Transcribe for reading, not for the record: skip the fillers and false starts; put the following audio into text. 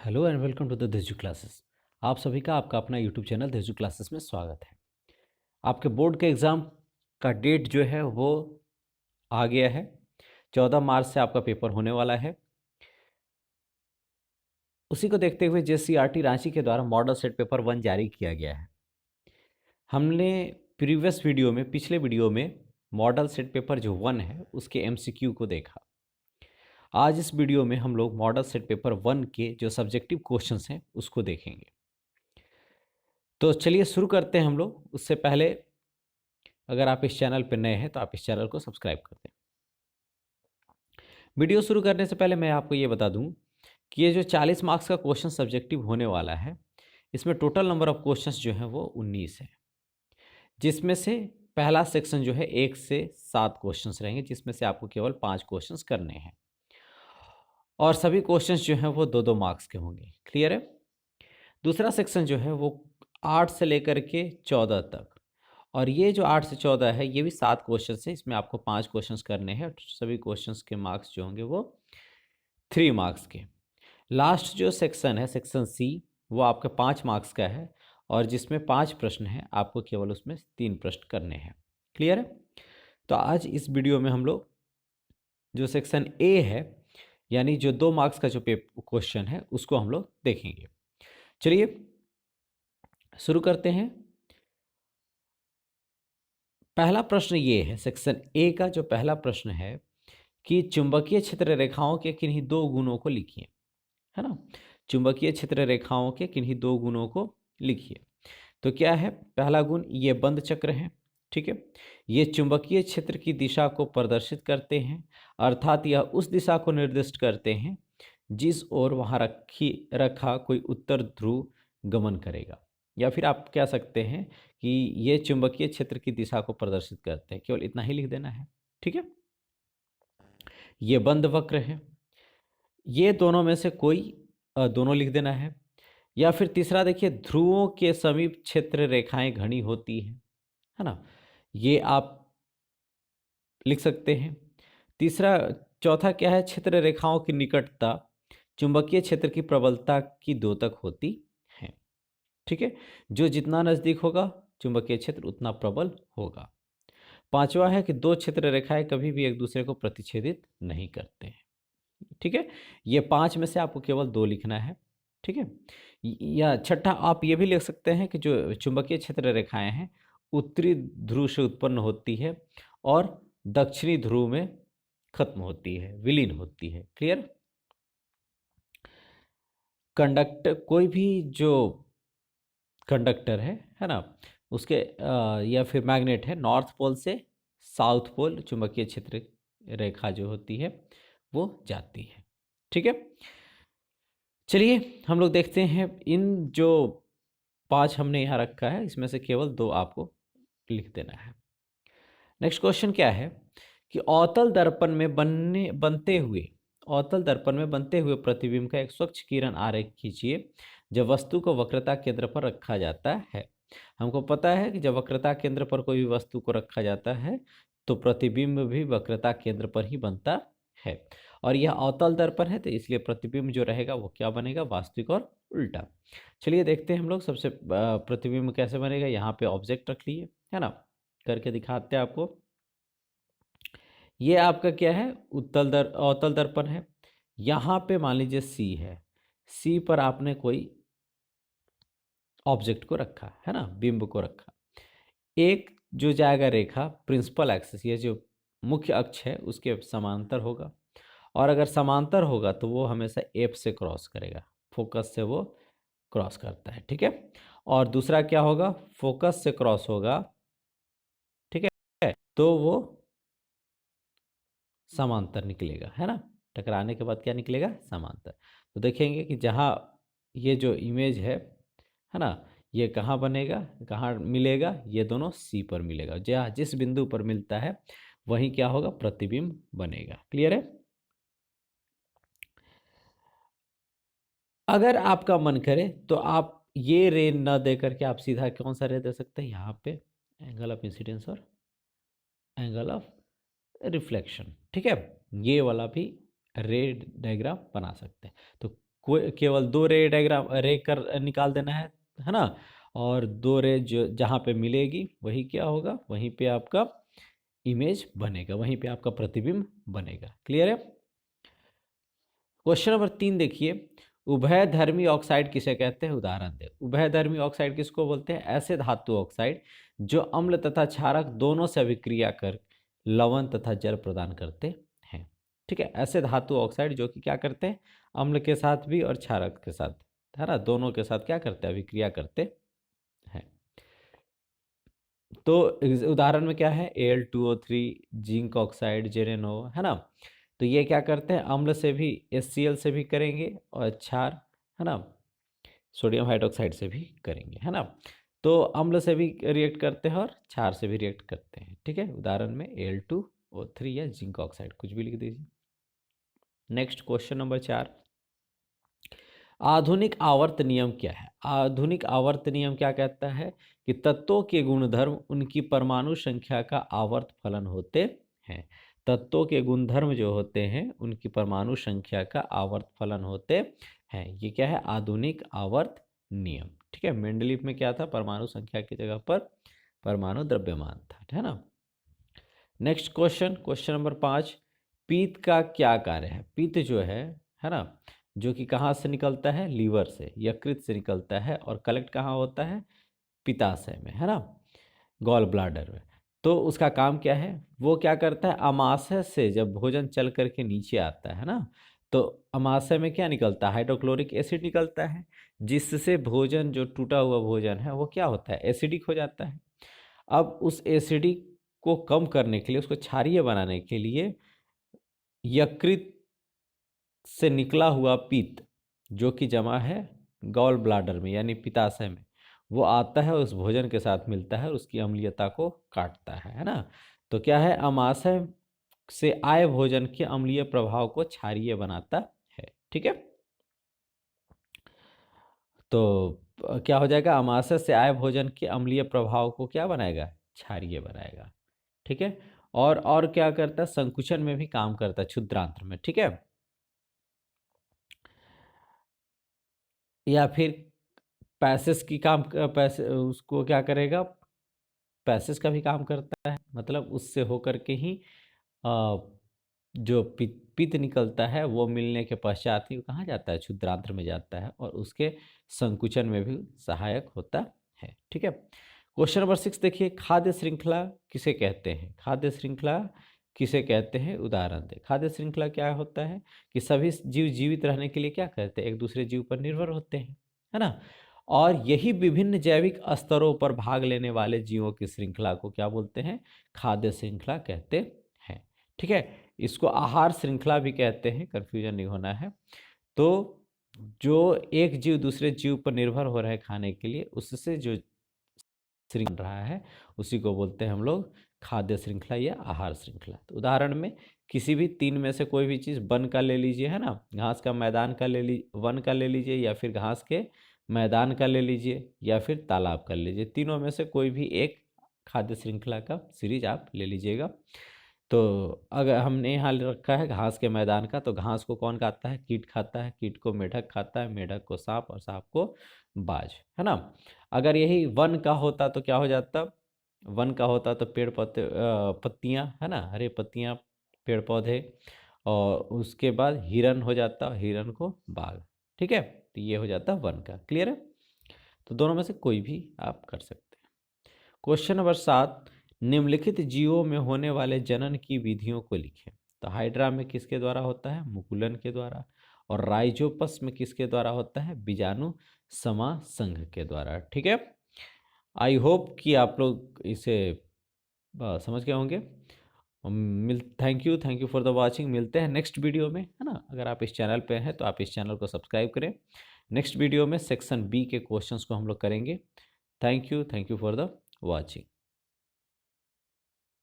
Hello and welcome to the धेजू classes. आप सभी का आपका अपना यूट्यूब चैनल धेजू क्लासेस में स्वागत है। आपके बोर्ड के एग्ज़ाम का डेट जो है वो आ गया है। 14 मार्च से आपका पेपर होने वाला है। उसी को देखते हुए JCERT रांची के द्वारा मॉडल सेट पेपर 1 जारी किया गया है। हमने पिछले वीडियो में मॉडल सेट पेपर जो 1 है उसके MCQ को देखा। आज इस वीडियो में हम लोग मॉडल सेट पेपर 1 के जो सब्जेक्टिव क्वेश्चंस हैं उसको देखेंगे। तो चलिए शुरू करते हैं हम लोग। उससे पहले अगर आप इस चैनल पर नए हैं तो आप इस चैनल को सब्सक्राइब कर दें। वीडियो शुरू करने से पहले मैं आपको ये बता दूं कि ये जो 40 मार्क्स का क्वेश्चन सब्जेक्टिव होने वाला है, इसमें टोटल नंबर ऑफ क्वेश्चंस जो हैं वो 19 है, जिसमें से पहला सेक्शन जो है 1 से 7 क्वेश्चंस रहेंगे, जिसमें से आपको केवल 5 क्वेश्चंस करने हैं और सभी क्वेश्चंस जो हैं वो 2-2 मार्क्स के होंगे। क्लियर है? दूसरा सेक्शन जो है वो 8 से लेकर के 14 तक, और ये जो 8 से 14 है ये भी 7 क्वेश्चन है। इसमें आपको 5 क्वेश्चंस करने हैं और सभी क्वेश्चंस के मार्क्स जो होंगे वो 3 मार्क्स के। लास्ट जो सेक्शन है सेक्शन सी, वो आपके 5 मार्क्स का है और जिसमें 5 प्रश्न हैं, आपको केवल उसमें 3 प्रश्न करने हैं। क्लियर है? तो आज इस वीडियो में हम लोग जो सेक्शन ए है, यानी जो 2 मार्क्स का जो क्वेश्चन है उसको हम लोग देखेंगे। चलिए शुरू करते हैं। पहला प्रश्न ये है, सेक्शन ए का जो पहला प्रश्न है कि चुंबकीय क्षेत्र रेखाओं के किन्हीं 2 गुणों को लिखिए। है ना? चुंबकीय क्षेत्र रेखाओं के किन्हीं 2 गुणों को लिखिए। तो क्या है? पहला गुण, ये बंद चक्र है। ठीक है? ये चुंबकीय क्षेत्र की दिशा को प्रदर्शित करते हैं, अर्थात यह उस दिशा को निर्दिष्ट करते हैं जिस ओर वहाँ रखा कोई उत्तर ध्रुव गमन करेगा। या फिर आप कह सकते हैं कि ये चुंबकीय क्षेत्र की दिशा को प्रदर्शित करते हैं। केवल इतना ही लिख देना है। ठीक है? ये बंद वक्र है। ये दोनों में से कोई दोनों लिख देना है। या फिर तीसरा देखिए, ध्रुवों के समीप क्षेत्र रेखाएं घनी होती हैं। है ना? ये आप लिख सकते हैं। तीसरा, चौथा क्या है? क्षेत्र रेखाओं की निकटता चुंबकीय क्षेत्र की प्रबलता की द्योतक होती है। ठीक है? जो जितना नज़दीक होगा चुंबकीय क्षेत्र उतना प्रबल होगा। पांचवा है कि 2 क्षेत्र रेखाएं कभी भी एक दूसरे को प्रतिच्छेदित नहीं करते हैं। ठीक है? ये 5 में से आपको केवल 2 लिखना है। ठीक है? या छठा, आप ये भी लिख सकते हैं कि जो चुंबकीय क्षेत्र रेखाएं हैं उत्तरी ध्रुव से उत्पन्न होती है और दक्षिणी ध्रुव में खत्म होती है, विलीन होती है। क्लियर? कंडक्टर, कोई भी जो कंडक्टर है ना, उसके या फिर मैग्नेट है, नॉर्थ पोल से साउथ पोल चुंबकीय क्षेत्र रेखा जो होती है वो जाती है। ठीक है? चलिए हम लोग देखते हैं। इन जो 5 हमने यहाँ रखा है इसमें से केवल 2 आपको लिख देना है। नेक्स्ट क्वेश्चन क्या है कि अवतल दर्पण में बनते हुए प्रतिबिंब का एक स्वच्छ किरण आरेख खींचिए जब वस्तु को वक्रता केंद्र पर रखा जाता है। हमको पता है कि जब वक्रता केंद्र पर कोई भी वस्तु को रखा जाता है तो प्रतिबिंब भी वक्रता केंद्र पर ही बनता है, और यह अवतल दर्पण है तो इसलिए प्रतिबिंब जो रहेगा वो क्या बनेगा? वास्तविक और उल्टा। चलिए देखते हैं हम लोग। सबसे प्रतिबिंब कैसे बनेगा? यहाँ पे ऑब्जेक्ट रख लिए, है ना, करके दिखाते हैं आपको। ये आपका क्या है? अवतल दर्पण है। यहाँ पे मान लीजिए सी है, सी पर आपने कोई ऑब्जेक्ट को रखा है ना, बिंब को रखा। एक जो जाएगा रेखा प्रिंसिपल एक्सिस, ये जो मुख्य अक्ष है उसके समांतर होगा, और अगर समांतर होगा तो वो हमेशा एफ से क्रॉस करेगा, फोकस से वो क्रॉस करता है। ठीक है? और दूसरा क्या होगा? फोकस से क्रॉस होगा। ठीक है? तो वो समांतर निकलेगा, है ना। टकराने के बाद क्या निकलेगा? समांतर। तो देखेंगे कि जहाँ ये जो इमेज है ना, ये कहाँ बनेगा, कहाँ मिलेगा? ये दोनों सी पर मिलेगा। जहाँ जिस बिंदु पर मिलता है वहीं क्या होगा? प्रतिबिंब बनेगा। क्लियर है? अगर आपका मन करे तो आप ये रे न दे करके आप सीधा कौन सा रे दे सकते हैं? यहाँ पे एंगल ऑफ इंसिडेंस और एंगल ऑफ रिफ्लेक्शन। ठीक है? ये वाला भी रे डायग्राम बना सकते हैं। तो कोई केवल 2 रे डायग्राम रे कर निकाल देना है ना। और 2 रे जो जहाँ पे मिलेगी वही क्या होगा, वहीं पे आपका इमेज बनेगा, वहीं पे आपका प्रतिबिंब बनेगा। क्लियर है। क्वेश्चन नंबर 3 देखिए, उभयधर्मी ऑक्साइड किसे कहते हैं, उदाहरण दे। उभयधर्मी ऑक्साइड किसको बोलते हैं, ऐसे धातु ऑक्साइड जो अम्ल तथा क्षारक दोनों से अभिक्रिया कर लवण तथा जल प्रदान करते हैं। ठीक है, ऐसे धातु ऑक्साइड जो कि क्या करते हैं, अम्ल के साथ भी और क्षारक के साथ, है ना, दोनों के साथ क्या करते हैं, अभिक्रिया करते हैं। तो उदाहरण में क्या है, Al2O3, जिंक ऑक्साइड, JnO, है ना। तो ये क्या करते हैं, अम्ल से भी HCl से भी करेंगे और क्षार, है ना, सोडियम हाइड्रोक्साइड से भी करेंगे, है ना। तो अम्ल से भी रिएक्ट करते हैं और क्षार से भी रिएक्ट करते हैं। ठीक है, उदाहरण में Al2O3 या जिंक ऑक्साइड, कुछ भी लिख दीजिए। नेक्स्ट क्वेश्चन नंबर 4, आधुनिक आवर्त नियम क्या है। आधुनिक आवर्त नियम क्या कहता है कि तत्वों के गुणधर्म उनकी परमाणु संख्या का आवर्त फलन होते हैं। तत्वों के गुणधर्म जो होते हैं उनकी परमाणु संख्या का आवर्त फलन होते हैं। ये क्या है, आधुनिक आवर्त नियम। ठीक है, मेंडलीफ में क्या था, परमाणु संख्या की जगह पर परमाणु द्रव्यमान था, है ना। नेक्स्ट क्वेश्चन, क्वेश्चन नंबर 5, पीत का क्या कार्य है। पीत जो है ना, जो कि कहाँ से निकलता है, लीवर से, यकृत से निकलता है और कलेक्ट कहाँ होता है, पित्ताशय में, है ना, गॉल ब्लाडर में। तो उसका काम क्या है, वो क्या करता है, अमाशय से जब भोजन चल करके नीचे आता है ना, तो अमाशय में क्या निकलता है, हाइड्रोक्लोरिक एसिड निकलता है, जिससे भोजन, जो टूटा हुआ भोजन है वो क्या होता है, एसिडिक हो जाता है। अब उस एसिडिक को कम करने के लिए, उसको क्षारीय बनाने के लिए यकृत से निकला हुआ पित्त जो कि जमा है गॉल ब्लाडर में यानी पित्ताशय में, वो आता है, उस भोजन के साथ मिलता है, उसकी अम्लीयता को काटता है ना। तो क्या है, अमाशय से आए भोजन के अम्लीय प्रभाव को क्षारीय बनाता है। ठीक है, तो क्या हो जाएगा, अमाशय से आए भोजन के अम्लीय प्रभाव को क्या बनाएगा, क्षारीय बनाएगा। ठीक है, और क्या करता है, संकुचन में भी काम करता है, क्षुद्रांत्र में। ठीक है, या फिर पैसेज की काम, पैसे उसको क्या करेगा, पैसेज का भी काम करता है, मतलब उससे होकर के ही जो पित्त निकलता है वो मिलने के पश्चात ही कहाँ जाता है, क्षुद्रांत्र में जाता है और उसके संकुचन में भी सहायक होता है। ठीक है, क्वेश्चन नंबर 6 देखिए, खाद्य श्रृंखला किसे कहते हैं। खाद्य श्रृंखला किसे कहते हैं, उदाहरण दे। खाद्य श्रृंखला क्या होता है कि सभी जीव जीवित रहने के लिए क्या करते हैं, एक दूसरे जीव पर निर्भर होते हैं, है ना। और यही विभिन्न जैविक स्तरों पर भाग लेने वाले जीवों की श्रृंखला को क्या बोलते हैं, खाद्य श्रृंखला कहते हैं। ठीक है, इसको आहार श्रृंखला भी कहते हैं, कंफ्यूजन नहीं होना है। तो जो एक जीव दूसरे जीव पर निर्भर हो रहा है खाने के लिए, उससे जो श्रृंखला रहा है उसी को बोलते हैं हम लोग खाद्य श्रृंखला या आहार श्रृंखला। तो उदाहरण में किसी भी 3 में से कोई भी चीज़, वन का ले लीजिए, है ना, घास का मैदान का ले लीजिए, वन का ले लीजिए, या फिर घास के मैदान का ले लीजिए, या फिर तालाब का ले लीजिए, तीनों में से कोई भी एक खाद्य श्रृंखला का सीरीज आप ले लीजिएगा। तो अगर हमने यहाँ रखा है घास के मैदान का, तो घास को कौन खाता है, कीट खाता है, कीट को मेढक खाता है, मेढक को सांप और सांप को बाज, है ना। अगर यही वन का होता तो क्या हो जाता, वन का होता तो पेड़ पौधे, पत्तियाँ, है ना, हरे पत्तियाँ, पेड़ पौधे, और उसके बाद हिरन हो जाता, हिरन को बाघ। ठीक है, तो ये हो जाता वन का। क्लियर है, तो दोनों में से कोई भी आप कर सकते हैं। क्वेश्चन नंबर 7, निम्नलिखित जीवों में होने वाले जनन की विधियों को लिखें। तो हाइड्रा में किसके द्वारा होता है, मुकुलन के द्वारा, और राइजोपस में किसके द्वारा होता है, बीजाणु समासंघ के द्वारा। ठीक है, आई होप कि आप लोग इसे समझ गए होंगे। Thank you for the watching. मिलते हैं नेक्स्ट वीडियो में, है ना। अगर आप इस चैनल पे हैं तो आप इस चैनल को सब्सक्राइब करें। नेक्स्ट वीडियो में सेक्शन बी के क्वेश्चंस को हम लोग करेंगे। Thank you for the watching.